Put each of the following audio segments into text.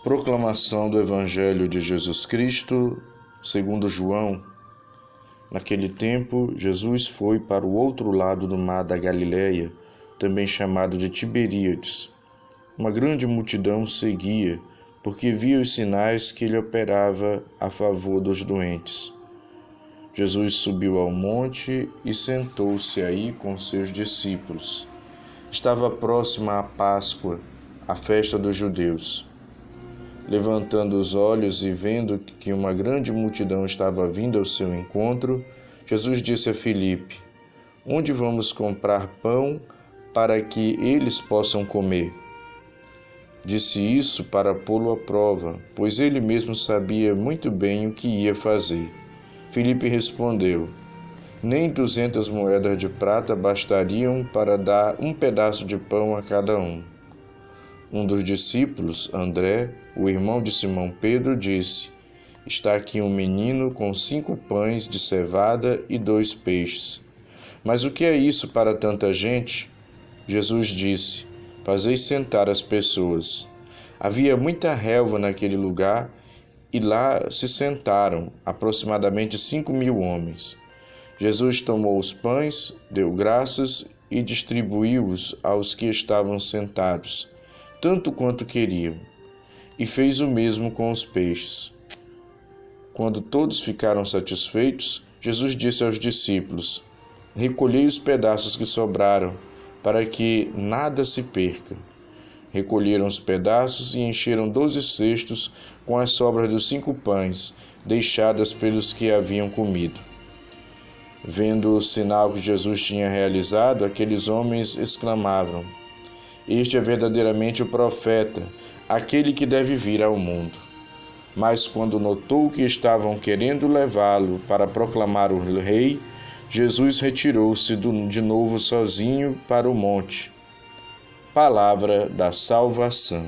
Proclamação do Evangelho de Jesus Cristo, segundo João. Naquele tempo, Jesus foi para o outro lado do mar da Galileia, também chamado de Tiberíades. Uma grande multidão seguia, porque via os sinais que ele operava a favor dos doentes. Jesus subiu ao monte e sentou-se aí com seus discípulos. Estava próxima a Páscoa, a festa dos judeus. Levantando os olhos e vendo que uma grande multidão estava vindo ao seu encontro, Jesus disse a Filipe: "Onde vamos comprar pão para que eles possam comer?" Disse isso para pô-lo à prova, pois ele mesmo sabia muito bem o que ia fazer. Filipe respondeu: "Nem 200 moedas de prata bastariam para dar um pedaço de pão a cada um." Um dos discípulos, André, o irmão de Simão Pedro, disse: "Está aqui um menino com 5 pães de cevada e 2 peixes. Mas o que é isso para tanta gente?" Jesus disse: "Fazei sentar as pessoas." Havia muita relva naquele lugar e lá se sentaram aproximadamente 5.000 homens. Jesus tomou os pães, deu graças e distribuiu-os aos que estavam sentados, tanto quanto queriam, e fez o mesmo com os peixes. Quando todos ficaram satisfeitos, Jesus disse aos discípulos: "Recolhei os pedaços que sobraram, para que nada se perca." Recolheram os pedaços e encheram 12 cestos com as sobras dos 5 pães, deixadas pelos que haviam comido. Vendo o sinal que Jesus tinha realizado, aqueles homens exclamavam: "Este é verdadeiramente o profeta, aquele que deve vir ao mundo." Mas quando notou que estavam querendo levá-lo para proclamar o rei, Jesus retirou-se de novo sozinho para o monte. Palavra da salvação.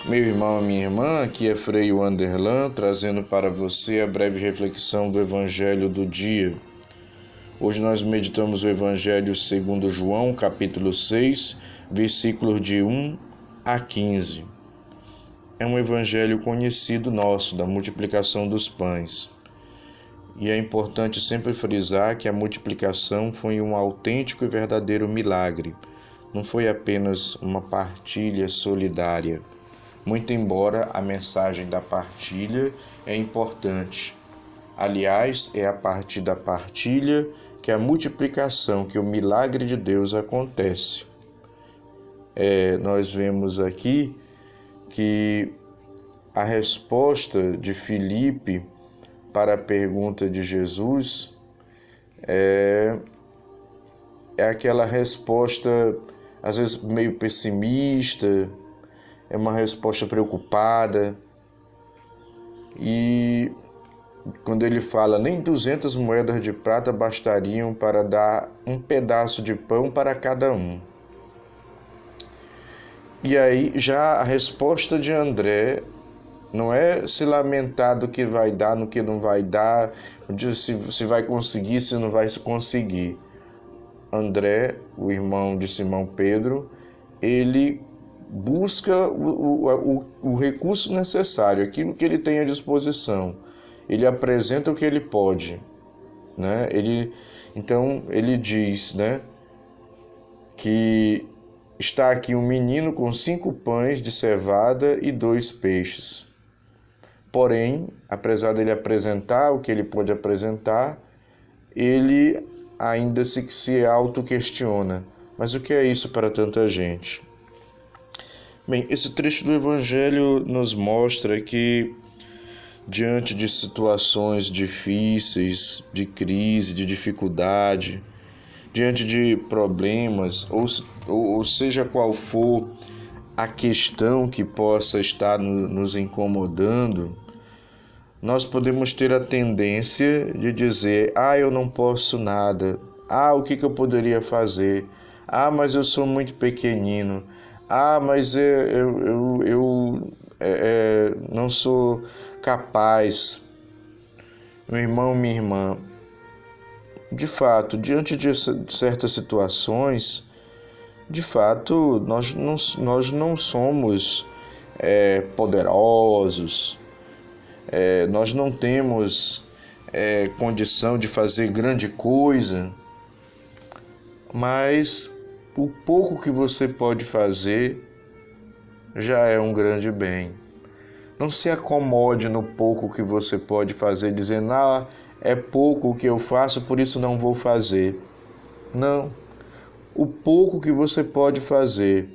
Meu irmão e minha irmã, aqui é Frei Wanderlan, trazendo para você a breve reflexão do Evangelho do dia. Hoje nós meditamos o Evangelho segundo João, capítulo 6, versículos de 1 a 15. É um evangelho conhecido nosso, da multiplicação dos pães. E é importante sempre frisar que a multiplicação foi um autêntico e verdadeiro milagre. Não foi apenas uma partilha solidária. Muito embora a mensagem da partilha é importante. Aliás, é a partir da partilha que a multiplicação, que o milagre de Deus acontece. Nós vemos aqui que a resposta de Filipe para a pergunta de Jesus é aquela resposta, às vezes meio pessimista, é uma resposta preocupada. E quando ele fala, nem 200 moedas de prata bastariam para dar um pedaço de pão para cada um. E aí já a resposta de André não é se lamentar do que vai dar, no que não vai dar, se vai conseguir, se não vai conseguir. André, o irmão de Simão Pedro, ele busca o recurso necessário, aquilo que ele tem à disposição. Ele apresenta o que ele pode, né? Então ele diz, né, que está aqui um menino com 5 pães de cevada e 2 peixes. Porém, apesar dele apresentar o que ele pode apresentar, ele ainda se auto-questiona. Mas o que é isso para tanta gente? Bem, esse trecho do Evangelho nos mostra que, diante de situações difíceis, de crise, de dificuldade, diante de problemas, ou seja qual for a questão que possa estar nos incomodando, nós podemos ter a tendência de dizer: eu não posso nada, o que eu poderia fazer? Mas eu sou muito pequenino, mas eu não sou capaz. Meu irmão, minha irmã, de fato, diante de certas situações, de fato, nós não somos poderosos, nós não temos condição de fazer grande coisa, mas o pouco que você pode fazer já é um grande bem. Não se acomode no pouco que você pode fazer, dizendo, é pouco o que eu faço, por isso não vou fazer. Não. O pouco que você pode fazer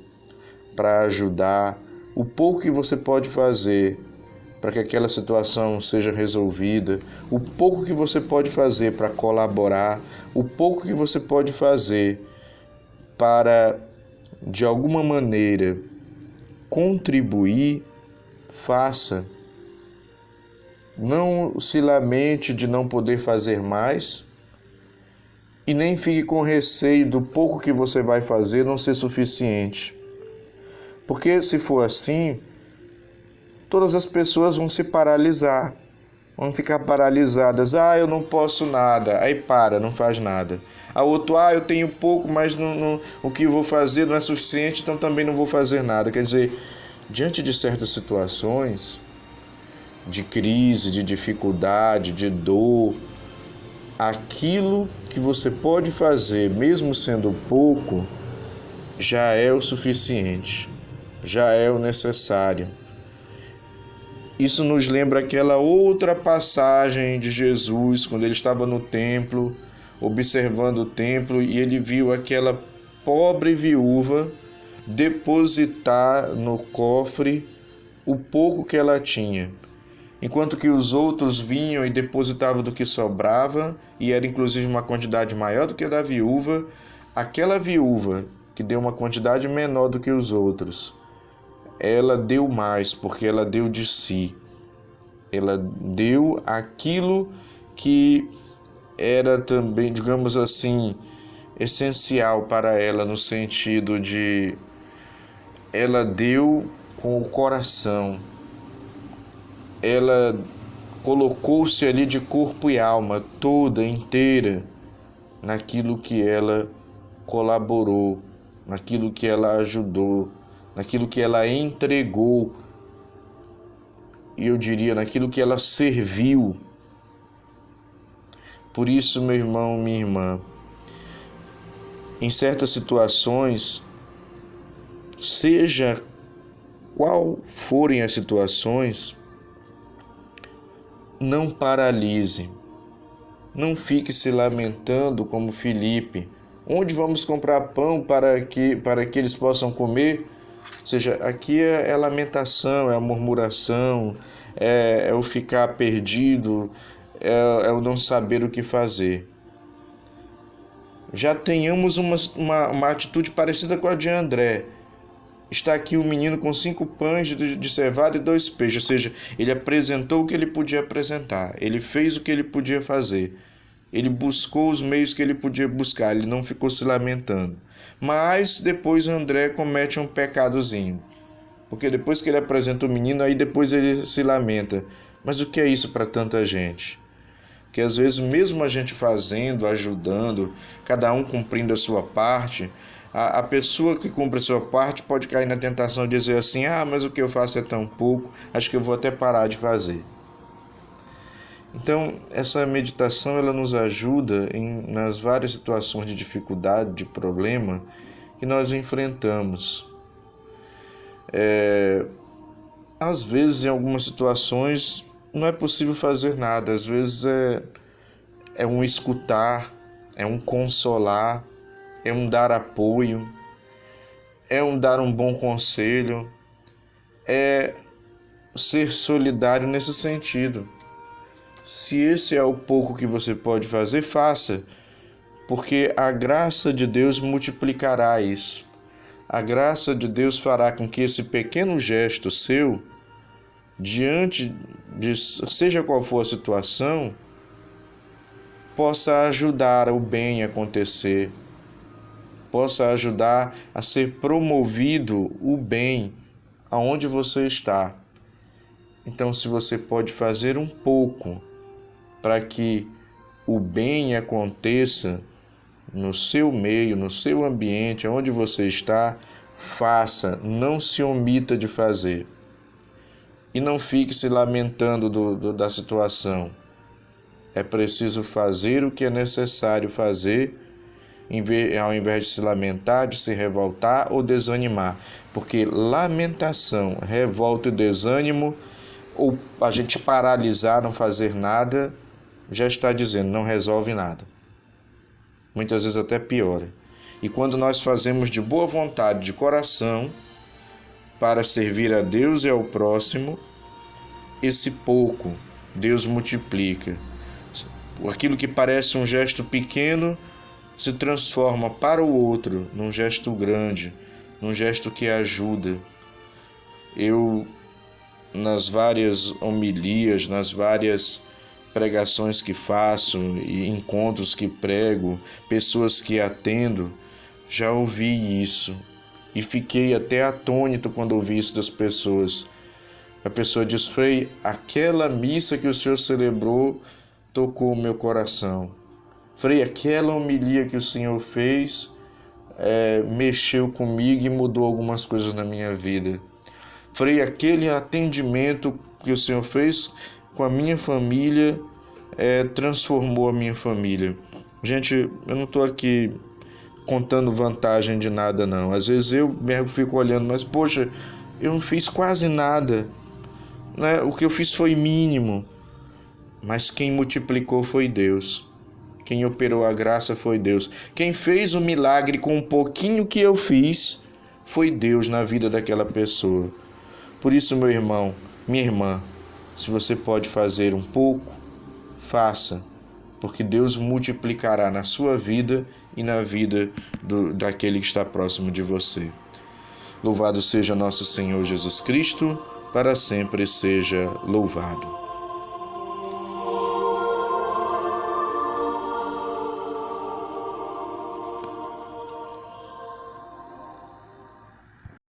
para ajudar, o pouco que você pode fazer para que aquela situação seja resolvida, o pouco que você pode fazer para colaborar, o pouco que você pode fazer para, de alguma maneira, contribuir, faça. Não se lamente de não poder fazer mais e nem fique com receio do pouco que você vai fazer não ser suficiente. Porque se for assim, todas as pessoas vão se paralisar, vão ficar paralisadas. Eu não posso nada. Aí não faz nada. A outro, eu tenho pouco, mas o que eu vou fazer não é suficiente, então também não vou fazer nada. Quer dizer, diante de certas situações, de crise, de dificuldade, de dor, aquilo que você pode fazer, mesmo sendo pouco, já é o suficiente, já é o necessário. Isso nos lembra aquela outra passagem de Jesus, quando ele estava no templo, observando o templo, e ele viu aquela pobre viúva depositar no cofre o pouco que ela tinha. Enquanto que os outros vinham e depositavam do que sobrava, e era inclusive uma quantidade maior do que a da viúva, aquela viúva que deu uma quantidade menor do que os outros, ela deu mais, porque ela deu de si. Ela deu aquilo que era também, digamos assim, essencial para ela, no sentido de ela deu com o coração. Ela colocou-se ali de corpo e alma, toda, inteira, naquilo que ela colaborou, naquilo que ela ajudou, naquilo que ela entregou, e eu diria naquilo que ela serviu. Por isso, meu irmão, minha irmã, em certas situações, seja qual forem as situações, não paralise, não fique se lamentando como Filipe. Onde vamos comprar pão para que eles possam comer? Ou seja, aqui é lamentação, é a murmuração, é o ficar perdido, é o não saber o que fazer. Já tenhamos uma atitude parecida com a de André. Está aqui um menino com 5 pães de cevada e 2 peixes, ou seja, ele apresentou o que ele podia apresentar, ele fez o que ele podia fazer, ele buscou os meios que ele podia buscar, ele não ficou se lamentando. Mas depois André comete um pecadozinho, porque depois que ele apresenta o menino, aí depois ele se lamenta. Mas o que é isso para tanta gente? Que às vezes mesmo a gente fazendo, ajudando, cada um cumprindo a sua parte, a pessoa que cumpre a sua parte pode cair na tentação de dizer assim, mas o que eu faço é tão pouco, acho que eu vou até parar de fazer. Então, essa meditação ela nos ajuda nas várias situações de dificuldade, de problema que nós enfrentamos. Às vezes, em algumas situações, não é possível fazer nada. Às vezes é um escutar, é um consolar, é um dar apoio, é um dar um bom conselho, é ser solidário nesse sentido. Se esse é o pouco que você pode fazer, faça, porque a graça de Deus multiplicará isso. A graça de Deus fará com que esse pequeno gesto seu, diante de seja qual for a situação, possa ajudar o bem a acontecer, possa ajudar a ser promovido o bem aonde você está. Então, se você pode fazer um pouco para que o bem aconteça, no seu meio, no seu ambiente, onde você está, faça, não se omita de fazer. E não fique se lamentando da situação. É preciso fazer o que é necessário fazer, ao invés de se lamentar, de se revoltar ou desanimar. Porque lamentação, revolta e desânimo, ou a gente paralisar, não fazer nada, já está dizendo, não resolve nada. Muitas vezes até piora. E quando nós fazemos de boa vontade, de coração, para servir a Deus e ao próximo, esse pouco Deus multiplica. Aquilo que parece um gesto pequeno se transforma para o outro num gesto grande, num gesto que ajuda. Eu, nas várias homilias, nas várias pregações que faço e encontros que prego, pessoas que atendo, já ouvi isso e fiquei até atônito quando ouvi isso das pessoas. A pessoa diz: Frei, aquela missa que o senhor celebrou tocou o meu coração. Frei, aquela homilia que o senhor fez mexeu comigo e mudou algumas coisas na minha vida. Frei, aquele atendimento que o senhor fez com a minha família transformou a minha família. Gente, eu não estou aqui contando vantagem de nada, não. Às vezes eu mesmo fico olhando, mas poxa, eu não fiz quase nada, né? O que eu fiz foi mínimo, mas quem multiplicou foi Deus. Quem operou a graça foi Deus. Quem fez o milagre com um pouquinho que eu fiz foi Deus na vida daquela pessoa. Por isso, meu irmão, minha irmã, se você pode fazer um pouco, faça, porque Deus multiplicará na sua vida e na vida daquele que está próximo de você. Louvado seja nosso Senhor Jesus Cristo, para sempre seja louvado.